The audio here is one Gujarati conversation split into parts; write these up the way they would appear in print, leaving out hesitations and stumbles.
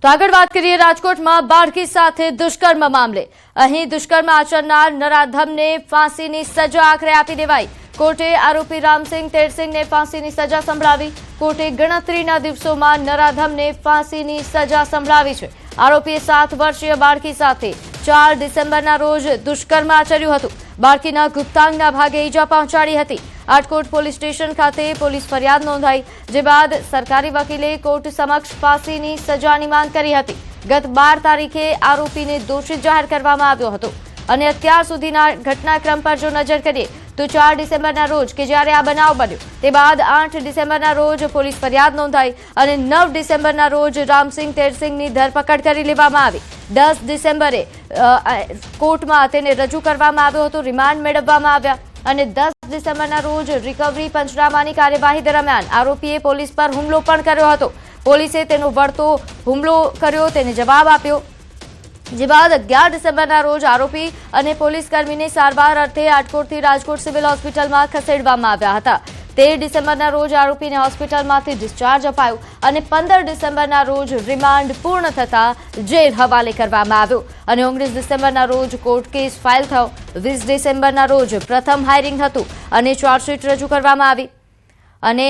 તો આગળ વાત કરીએ રાજકોટમાં બાળકી સાથે દુષ્કર્મ મામલે। અહીં દુષ્કર્મ આચરનાર નરાધમને ફાંસીની સજા આખરે આપી દેવાઈ। કોર્ટે આરોપી રામસિંહ તેરસિંહને ફાંસીની સજા સંભળાવી। કોર્ટે ગણતરીના દિવસોમાં નરાધમને ફાંસીની સજા સંભળાવી છે। આરોપીએ 7 વર્ષીય બાળકી સાથે 4 ડિસેમ્બરના રોજ દુષ્કર્મ આચર્યું હતું। બાળકીના ગુપ્તાંગના ભાગે ઈજા પહોંચાડી હતી। આટકોટ પોલીસ સ્ટેશન ખાતે પોલીસ ફરિયાદ નોંધાઈ, જે બાદ સરકારી વકીલે કોર્ટ સમક્ષ ફાંસીની સજાની માંગ કરી હતી। ગત 12 તારીખે આરોપીને દોષિત જાહેર કરવામાં આવ્યો હતો અને અત્યાર સુધીના ઘટનાક્રમ પર જો નજર કરીએ તો 4 ડિસેમ્બરના રોજ કે જ્યારે આ બનાવ બન્યો તે બાદ 8 ડિસેમ્બરના રોજ પોલીસ ફરિયાદ નોંધાઈ અને 9 ડિસેમ્બરના રોજ રામસિંહ તેરસિંહની ધરપકડ કરી લેવામાં આવી। 10 ડિસેમ્બરે કોર્ટમાં તેને રજૂ કરવામાં આવ્યો હતો, રિમાન્ડ મેળવવામાં આવ્યા અને 10 ડિસેમ્બરના રોજ રિકવરી પંચનામાની કાર્યવાહી દરમિયાન આરોપીએ પોલીસ પર હુમલો પણ કર્યો હતો। પોલીસે તેનો વળતો હુમલો કર્યો, તેને જવાબ આપ્યો, જે બાદ 11 ડિસેમ્બરના રોજ આરોપી અને પોલીસ કર્મીને સારવાર અર્થે આટકોટથી રાજકોટ સિવિલ હોસ્પિટલમાં ખસેડવામાં આવ્યા હતા। 13 ડિસેમ્બરના રોજ આરોપીને હોસ્પિટલમાંથી ડિસ્ચાર્જ અપાયું અને 15 ડિસેમ્બરના રોજ રિમાન્ડ પૂર્ણ થતા જેલ હવાલે કરવામાં આવ્યો અને 19 ડિસેમ્બરના રોજ કોર્ટ કેસ ફાઇલ થયો। 20 ડિસેમ્બરના રોજ પ્રથમ હાયરિંગ હતું અને ચાર્જશીટ રજૂ કરવામાં આવી અને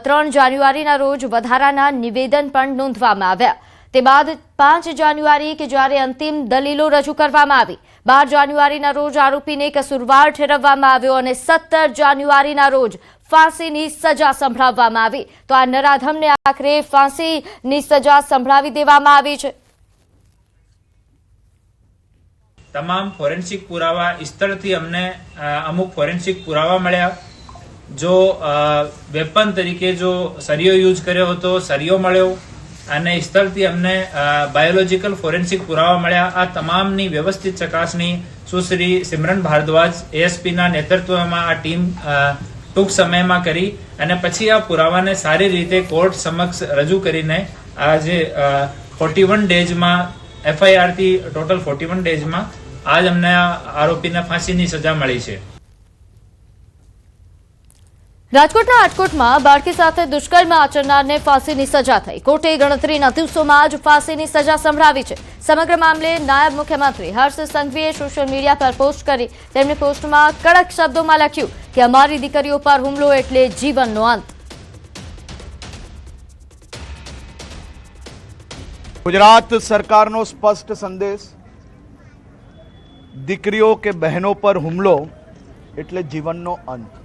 3 જાન્યુઆરીના રોજ વધારાના નિવેદન પણ નોંધવામાં આવ્યા। તે બાદ 5 જાન્યુઆરી કે જ્યારે અંતિમ દલીલો રજૂ કરવામાં આવી। 12 જાન્યુઆરીના રોજ આરોપીને કસૂરવાર ઠેરવવામાં આવ્યો અને 17 જાન્યુઆરીના રોજ ફાંસીની સજા સંભળાવવામાં આવી। તો આ નરાધમને આખરે ફાંસીની સજા સંભળાવી દેવામાં આવી છે। તમામ ફોરેન્સિક પુરાવા સ્થળથી અમને અમુક ફોરેન્સિક પુરાવા મળ્યા। જો વેપન તરીકે જો સરિયો યુઝ કર્યો હતો, સરિયો મળ્યો અને સ્થળથી અમને બાયોલોજીકલ ફોરેન્સિક પુરાવા મળ્યા। આ તમામની વ્યવસ્થિત ચકાસણી સુશ્રી સિમરન ભારદ્વાજ એએસપીના નેતૃત્વમાં આ ટીમ ટૂંક સમયમાં કરી અને પછી આ પુરાવાને સારી રીતે કોર્ટ સમક્ષ રજૂ કરીને આ જે 41 ડેઝમાં એફઆઈઆરથી ટોટલ 41 ડેઝમાં આજ અમને આરોપીને ફાંસીની સજા મળી છે। રાજકોટના આટકોટમાં બાળકી સાથે દુષ્કર્મ આચરનારને ફાંસીની સજા થઈ। કોર્ટે ગણતરીના દિવસોમાં જ ફાંસીની સજા સંભળાવી છે। સમગ્ર મામલે નાયબ મુખ્યમંત્રી હર્ષ સંઘવીએ સોશિયલ મીડિયા પર પોસ્ટ કરી। તેમણે પોસ્ટમાં કડક શબ્દોમાં લખ્યું કે અમારી દીકરીઓ પર હુમલો એટલે જીવનનો અંત। गुजरात सरकारનો સ્પષ્ટ સંદેશ, દીકરીઓ કે બહેનો પર હુમલો એટલે જીવનનો અંત।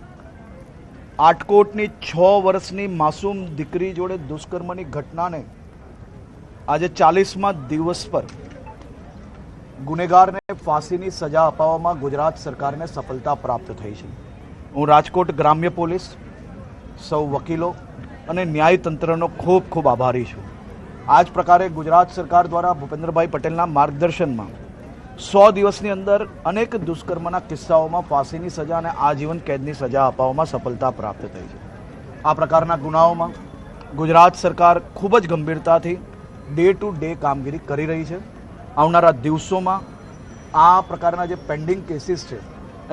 આટકોટની 6 વર્ષની માસૂમ દીકરી જોડે દુષ્કર્મની ઘટનાને આજે 40મા દિવસ પર ગુનેગારને ફાંસીની સજા અપાવવામાં ગુજરાત સરકારને સફળતા પ્રાપ્ત થઈ છે। હું રાજકોટ ગ્રામ્ય પોલીસ, સૌ વકીલો અને ન્યાયતંત્રનો ખૂબ ખૂબ આભારી છું। આ જ પ્રકારે ગુજરાત સરકાર દ્વારા ભૂપેન્દ્રભાઈ પટેલના માર્ગદર્શનમાં 100 દિવસની અંદર અનેક દુષ્કર્મના કિસ્સાઓમાં ફાંસીની સજા અને આજીવન કેદની સજા અપાવવામાં સફળતા પ્રાપ્ત થઈ છે। આ પ્રકારના ગુનાઓમાં ગુજરાત સરકાર ખૂબ જ ગંભીરતાથી ડે ટુ ડે કામગીરી કરી રહી છે। આવનારા દિવસોમાં આ પ્રકારના જે પેન્ડિંગ કેસીસ છે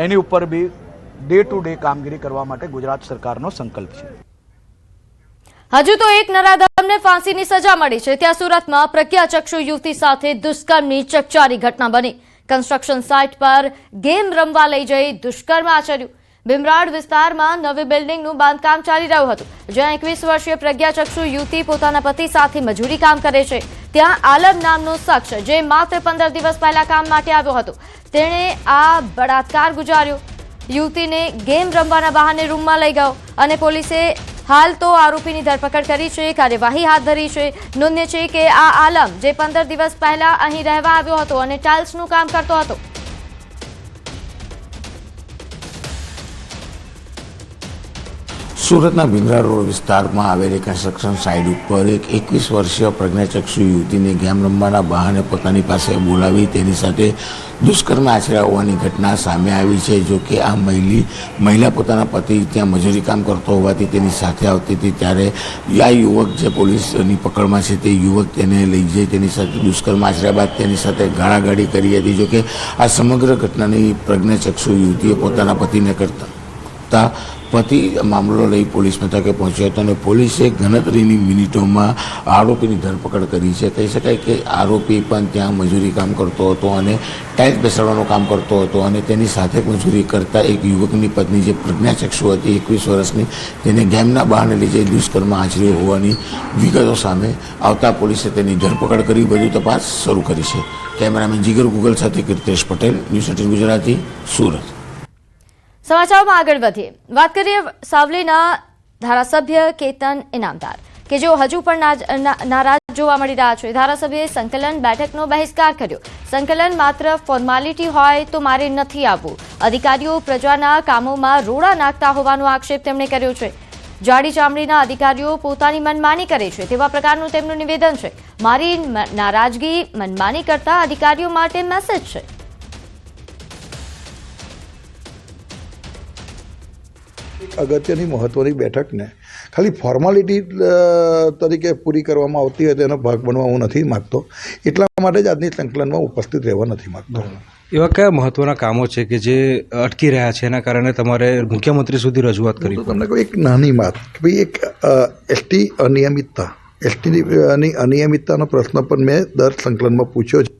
એની ઉપર બી ડે ટુ ડે કામગીરી કરવા માટે ગુજરાત સરકારનો સંકલ્પ છે। હજુ તો એક નરાધમને ફાંસીની સજા મળી છે, ત્યાં સુરતમાં પ્રજ્ઞાચક્ષુ યુવતી સાથે દુષ્કર્મની ચકચારી ઘટના બની। કન્સ્ટ્રક્શન સાઇટ પર ગેમ રમવા લઈ જઈ દુષ્કર્મ આચર્યું। ભીમરાડ વિસ્તારમાં નવી બિલ્ડિંગનું બાંધકામ ચાલી રહ્યું હતું, જ્યાં 21 વર્ષીય પ્રજ્ઞાચક્ષુ યુવતી પોતાના પતિ સાથે મજૂરી કામ કરે છે। ત્યાં આલમ નામનો શખ્સ, જે માત્ર 15 દિવસ પહેલા કામ માટે આવ્યો હતો, તેણે આ બળાત્કાર ગુજાર્યો। યુવતીને ગેમ રમવાના બહાને રૂમમાં લઈ ગયો અને પોલીસે હાલ તો આરોપીની ધરપકડ કરી છે, કાર્યવાહી હાથ ધરી છે। નોંધ્ય છે કે આ આલમ, જે 15 દિવસ પહેલા અહીં રહેવા આવ્યો હતો અને ટાઇલ્સનું કામ કરતો હતો, સુરતના ભીમરાડ રોડ વિસ્તારમાં આવેલી કન્સ્ટ્રક્શન સાઇટ ઉપર એક 21 વર્ષીય પ્રજ્ઞાચક્ષુ યુવતીને ગેમ રમવાના બહાને પોતાની પાસે બોલાવી તેની સાથે દુષ્કર્મ આચર્યા હોવાની ઘટના સામે આવી છે। જો કે આ મહિલા પોતાના પતિ ત્યાં મજૂરી કામ કરતો હોવાથી તેની સાથે આવતી હતી, ત્યારે આ યુવક જે પોલીસની પકડમાં છે તે યુવક તેને લઈ જઈ તેની સાથે દુષ્કર્મ આચર્યા બાદ તેની સાથે ગાળાગાળી કરી હતી। જો કે આ સમગ્ર ઘટનાની પ્રજ્ઞાચક્ષુ યુવતીએ પોતાના પતિને કરતા આપતા પતિ મામલો લઈ પોલીસ મથકે પહોંચ્યો હતો અને પોલીસે ગણતરીની મિનિટોમાં આરોપીની ધરપકડ કરી છે. કહી શકાય કે આરોપી પણ ત્યાં મજૂરી કામ કરતો હતો અને ટાઇલ્સ બેસાડવાનું કામ કરતો હતો અને તેની સાથે મજૂરી કરતા એક યુવકની પત્ની જે પ્રજ્ઞાચક્ષુ હતી 21 વર્ષની, તેને ગેમના બહાને લઈ જઈ દુષ્કર્મ આચર્યો હોવાની વિગતો સામે આવતા પોલીસે તેની ધરપકડ કરી વધુ તપાસ શરૂ કરી છે. કેમેરામેન જીગર ગુગલ સાથે કીર્તેશ પટેલ, ન્યૂઝ 18 ગુજરાતી, સુરત. સમાચારમાં આગળ વધીએ. વાત કરીએ સાવલીના ધારાસભ્ય કેતન ઇનામદાર કે જેઓ હજુ પણ નારાજ જોવા મળી રહ્યા છે. ધારાસભ્યએ સંકલન બેઠકનો બહિષ્કાર કર્યો. સંકલન માત્ર ફોર્માલિટી હોય તો મારે નથી આવવું. અધિકારીઓ પ્રજાના કામોમાં રોડા નાખતા હોવાનો આક્ષેપ તેમણે કર્યો છે. જાડી ચામડીના અધિકારીઓ પોતાની મનમાની કરે છે તેવા પ્રકારનું તેમનું નિવેદન છે. મારી નારાજગી મનમાની કરતા અધિકારીઓ માટે મેસેજ છે. અગત્યની મહત્વની બેઠકને ખાલી ફોર્માલિટી તરીકે પૂરી કરવામાં આવતી હોય તેનો ભાગ બનવા હું નથી માગતો. એટલા માટે જ આજની સંકલનમાં ઉપસ્થિત રહેવા નથી માગતો. એવા કયા મહત્વના કામો છે કે જે અટકી રહ્યા છે એના કારણે તમારે મુખ્યમંત્રી સુધી રજૂઆત કરી? તમને કહું એક નાની વાત કે ભાઈ એક એસટીની અનિયમિતતાનો પ્રશ્ન પણ મેં દર સંકલનમાં પૂછ્યો છે.